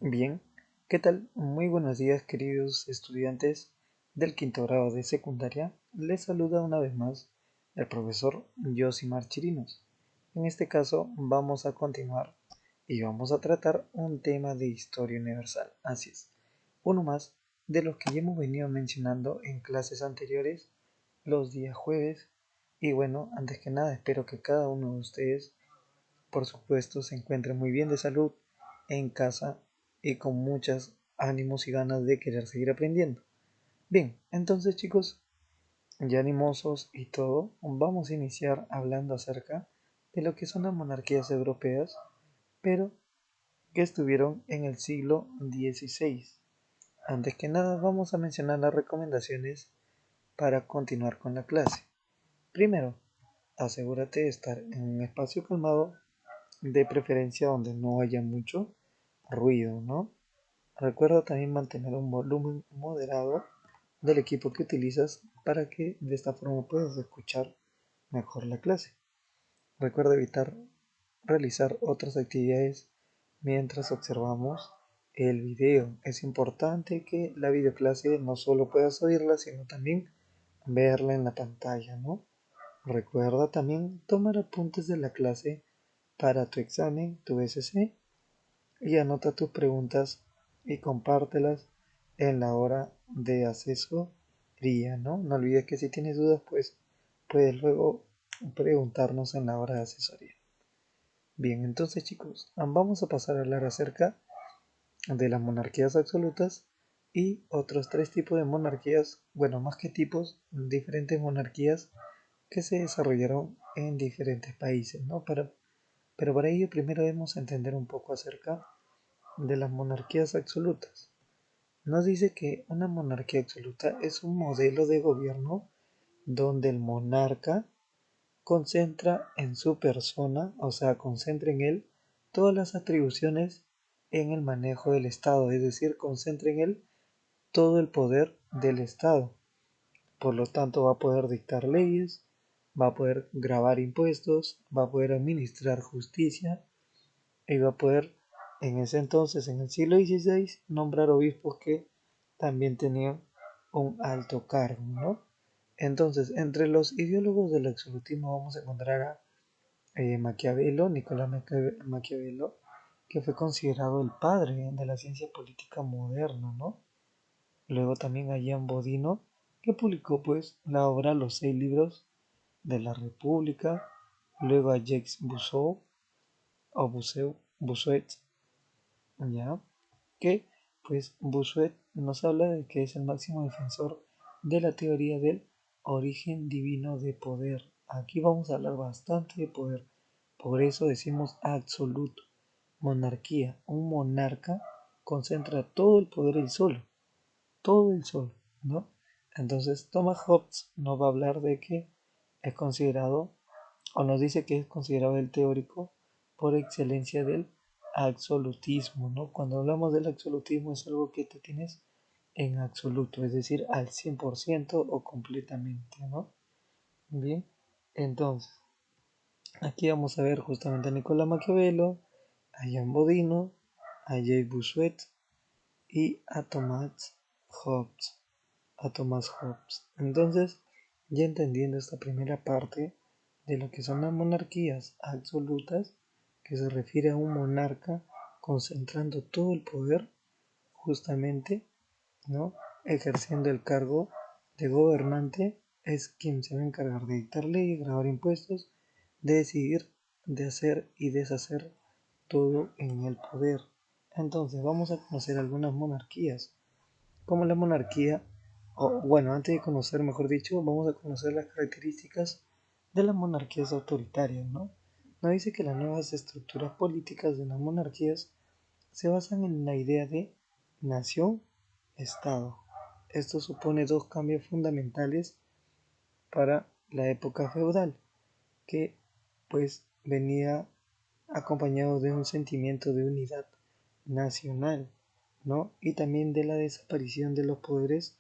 Bien, ¿qué tal? Muy buenos días, queridos estudiantes del quinto grado de secundaria. Les saluda una vez más el profesor Josimar Chirinos. En este caso vamos a continuar y vamos a tratar un tema de historia universal. Así es, uno más de los que ya hemos venido mencionando en clases anteriores los días jueves. Y bueno, antes que nada espero que cada uno de ustedes, por supuesto, se encuentre muy bien de salud en casa y con muchos ánimos y ganas de querer seguir aprendiendo. Bien, entonces chicos, ya animosos y todo, vamos a iniciar hablando acerca de lo que son las monarquías europeas, pero que estuvieron en el siglo XVI. Antes que nada, vamos a mencionar las recomendaciones para continuar con la clase. Primero, asegúrate de estar en un espacio calmado, de preferencia donde no haya mucho ruido, ¿no? Recuerda también mantener un volumen moderado del equipo que utilizas para que de esta forma puedas escuchar mejor la clase. Recuerda evitar realizar otras actividades mientras observamos el video. Es importante que la videoclase no solo puedas oírla, sino también verla en la pantalla, ¿no? Recuerda también tomar apuntes de la clase para tu examen, tu SC, y anota tus preguntas y compártelas en la hora de asesoría, ¿no? No olvides que si tienes dudas, pues puedes luego preguntarnos en la hora de asesoría. Bien, entonces chicos, vamos a pasar a hablar acerca de las monarquías absolutas y otros tres tipos de monarquías, bueno, más que tipos, diferentes monarquías que se desarrollaron en diferentes países, ¿no? Pero para ello primero debemos entender un poco acerca de las monarquías absolutas. Nos dice que una monarquía absoluta es un modelo de gobierno donde el monarca concentra en su persona, o sea, concentra en él todas las atribuciones en el manejo del Estado, es decir, concentra en él todo el poder del Estado. Por lo tanto, va a poder dictar leyes, va a poder gravar impuestos, va a poder administrar justicia y va a poder, en ese entonces, en el siglo XVI, nombrar obispos que también tenían un alto cargo, ¿no? Entonces, entre los ideólogos del absolutismo vamos a encontrar a Maquiavelo, Nicolás Maquiavelo, que fue considerado el padre de la ciencia política moderna, ¿no? Luego también a Jean Bodino, que publicó pues la obra Los 6 libros de la República. Luego a Jacques Bossuet, ¿ya? Que pues Bossuet nos habla de que es el máximo defensor de la teoría del origen divino de poder. Aquí vamos a hablar bastante de poder, por eso decimos absoluto. Monarquía, un monarca concentra todo el poder él solo, todo el solo, ¿no? Entonces Thomas Hobbes nos va a hablar de que es considerado, o nos dice que es considerado el teórico por excelencia del absolutismo, ¿no? Cuando hablamos del absolutismo es algo que te tienes en absoluto, es decir, al 100% o completamente, ¿no? Bien, entonces, aquí vamos a ver justamente a Nicolás Maquiavelo, a Jean Bodino, a Jay Bossuet y a Hobbes, Thomas Hobbes. Entonces, ya entendiendo esta primera parte de lo que son las monarquías absolutas, que se refiere a un monarca concentrando todo el poder justamente, ¿no? Ejerciendo el cargo de gobernante, es quien se va a encargar de dictar leyes, grabar impuestos, de decidir, de hacer y deshacer todo en el poder. Entonces vamos a conocer algunas monarquías, como la monarquía, o bueno, antes de conocer, mejor dicho, vamos a conocer las características de las monarquías autoritarias, ¿no? Nos dice que las nuevas estructuras políticas de las monarquías se basan en la idea de nación-estado. Esto supone dos cambios fundamentales para la época feudal, que pues venía acompañado de un sentimiento de unidad nacional, ¿no? Y también de la desaparición de los poderes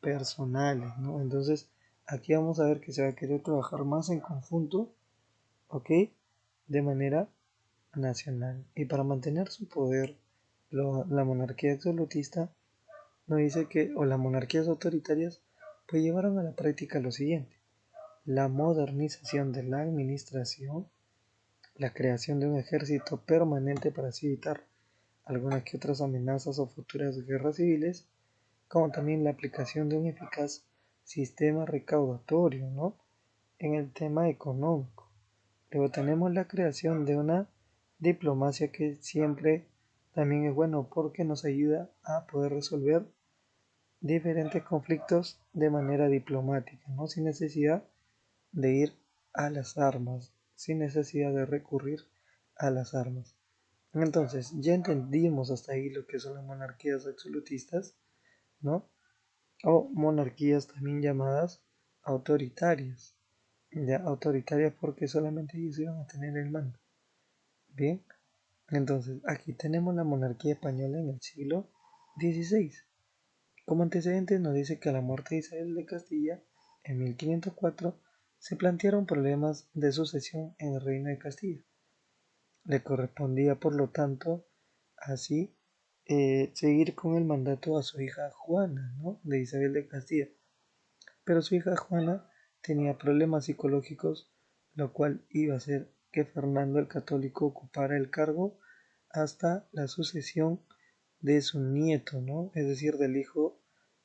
personales, ¿no? Entonces, aquí vamos a ver que se va a querer trabajar más en conjunto, ¿ok? De manera nacional. Y para mantener su poder, La monarquía absolutista nos dice que, o las monarquías autoritarias, pues llevaron a la práctica lo siguiente: la modernización de la administración, la creación de un ejército permanente para así evitar algunas que otras amenazas o futuras guerras civiles, como también la aplicación de un eficaz sistema recaudatorio, ¿no? En el tema económico. Luego tenemos la creación de una diplomacia que siempre también es bueno porque nos ayuda a poder resolver diferentes conflictos de manera diplomática, ¿no? Sin necesidad de ir a las armas, sin necesidad de recurrir a las armas. Entonces, ya entendimos hasta ahí lo que son las monarquías absolutistas, ¿no? O monarquías también llamadas autoritarias. Ya autoritarias porque solamente ellos iban a tener el mando. Bien, entonces aquí tenemos la monarquía española en el siglo XVI. Como antecedentes nos dice que a la muerte de Isabel de Castilla en 1504 se plantearon problemas de sucesión en el reino de Castilla. Le correspondía, por lo tanto, así seguir con el mandato a su hija Juana, ¿no? De Isabel de Castilla. Pero su hija Juana tenía problemas psicológicos, lo cual iba a hacer que Fernando el Católico ocupara el cargo hasta la sucesión de su nieto, ¿no? Es decir, del hijo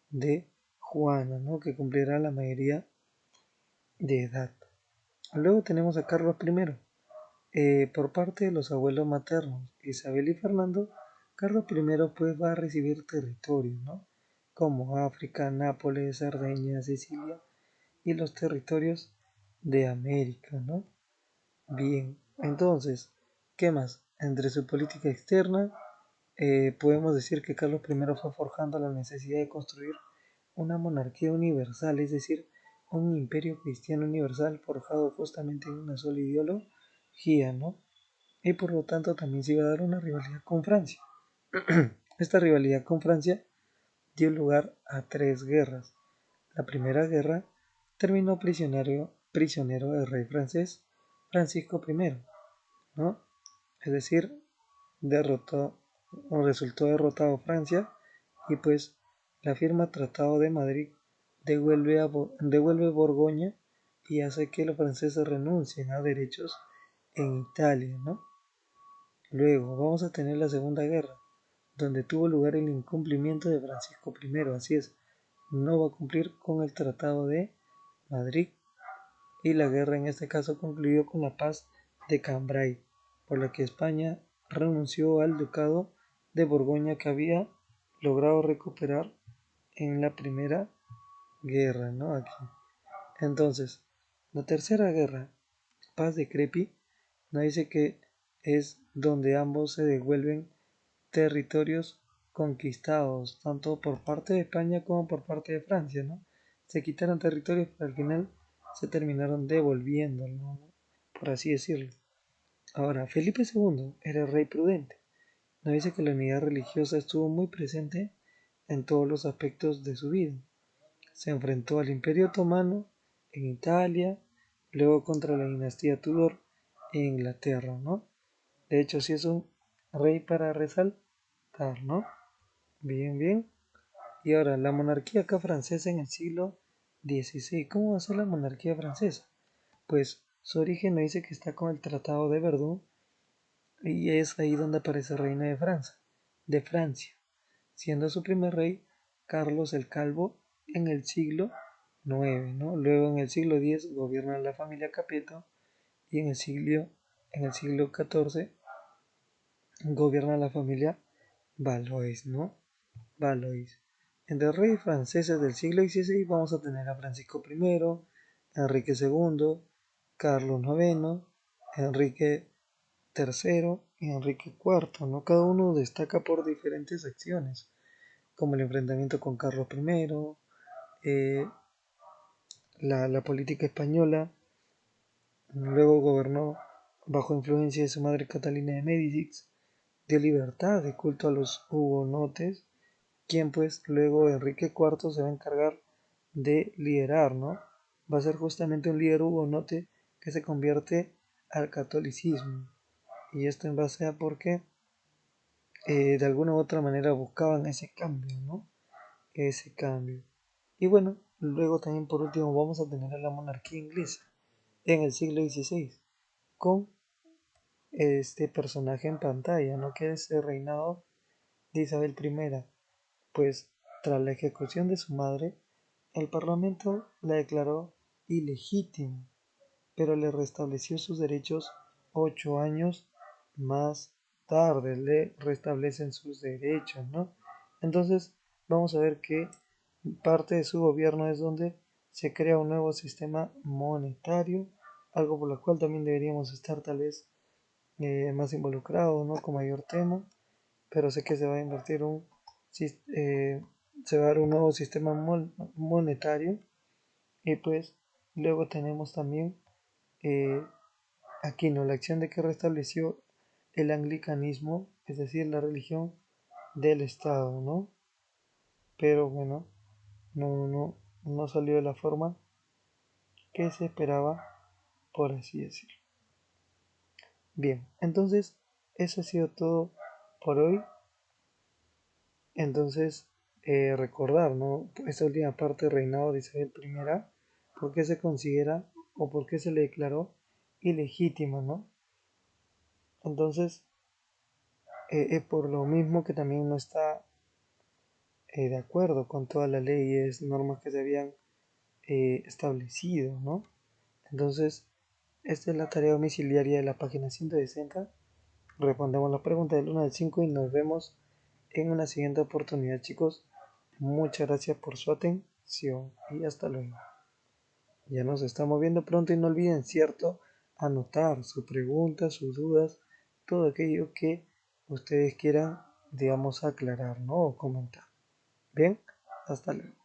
de Juana, ¿no? Que cumplirá la mayoría de edad. Luego tenemos a Carlos I. Por parte de los abuelos maternos, Isabel y Fernando, Carlos I pues va a recibir territorios, ¿no? Como África, Nápoles, Cerdeña, Sicilia y los territorios de América, ¿no? Bien, entonces, ¿qué más? Entre su política externa, podemos decir que Carlos I fue forjando la necesidad de construir una monarquía universal, es decir, un imperio cristiano universal forjado justamente en una sola ideología, ¿no? Y por lo tanto también se iba a dar una rivalidad con Francia. Esta rivalidad con Francia dio lugar a tres guerras. La primera guerra terminó prisionero del rey francés Francisco I, ¿no? Es decir, derrotó o resultó derrotado Francia y pues la firma Tratado de Madrid devuelve Borgoña y hace que los franceses renuncien a derechos en Italia, ¿no? Luego vamos a tener la Segunda Guerra, donde tuvo lugar el incumplimiento de Francisco I, así es, no va a cumplir con el Tratado de Madrid y la guerra en este caso concluyó con la paz de Cambrai, por la que España renunció al ducado de Borgoña que había logrado recuperar en la primera guerra, ¿no? Aquí. Entonces, la tercera guerra, paz de Crepi, nos dice que es donde ambos se devuelven territorios conquistados, tanto por parte de España como por parte de Francia, ¿no? Se quitaron territorios, pero al final se terminaron devolviendo, ¿no? Por así decirlo. Ahora, Felipe II era el rey prudente. Nos dice que la unidad religiosa estuvo muy presente en todos los aspectos de su vida. Se enfrentó al Imperio Otomano en Italia, luego contra la dinastía Tudor en Inglaterra, ¿no? De hecho, sí es un rey para resaltar, ¿no? Bien, bien. Y ahora, la monarquía acá francesa en el siglo XVI. ¿Cómo va a ser la monarquía francesa? Pues su origen nos dice que está con el Tratado de Verdún y es ahí donde aparece reina de Francia, siendo su primer rey Carlos el Calvo en el siglo IX, ¿no? Luego en el siglo X gobierna la familia Capeto y en el siglo XIV gobierna la familia Valois, ¿no? Valois. Entre reyes franceses del siglo XVI vamos a tener a Francisco I, Enrique II, Carlos IX, Enrique III y Enrique IV, ¿no? Cada uno destaca por diferentes acciones, como el enfrentamiento con Carlos I, la política española. Luego gobernó bajo influencia de su madre Catalina de Médicis, dio libertad de culto a los hugonotes, quien pues luego Enrique IV se va a encargar de liderar, ¿no? Va a ser justamente un líder hugonote que se convierte al catolicismo. Y esto en base a porque de alguna u otra manera buscaban ese cambio, ¿no? Ese cambio. Y bueno, luego también por último vamos a tener a la monarquía inglesa en el siglo XVI con este personaje en pantalla, ¿no? Que es el reinado de Isabel I. Pues tras la ejecución de su madre, el Parlamento la declaró ilegítima, pero le restableció sus derechos 8 años más tarde, le restablecen sus derechos, ¿no? Entonces vamos a ver que parte de su gobierno es donde se crea un nuevo sistema monetario, algo por lo cual también deberíamos estar tal vez más involucrados, ¿no? Con mayor tema, pero sé que se va a invertir se va a dar un nuevo sistema monetario y pues luego tenemos también eh, Aquino, la acción de que restableció el anglicanismo, es decir, la religión del Estado, ¿no? Pero bueno, no salió de la forma que se esperaba, por así decirlo. Bien, entonces eso ha sido todo por hoy. Entonces, recordar, ¿no? Esta última parte del reinado de Isabel I, ¿por qué se considera o por qué se le declaró ilegítima, ¿no? Entonces, por lo mismo que también no está de acuerdo con todas las leyes, normas que se habían establecido, ¿no? Entonces, esta es la tarea domiciliaria de la página 160. Respondemos la pregunta del 1 al 5 y nos vemos en una siguiente oportunidad, chicos. Muchas gracias por su atención y hasta luego. Ya nos estamos viendo pronto y no olviden, ¿cierto? Anotar sus preguntas, sus dudas, todo aquello que ustedes quieran, digamos, aclarar, ¿no? O comentar. Bien, hasta luego.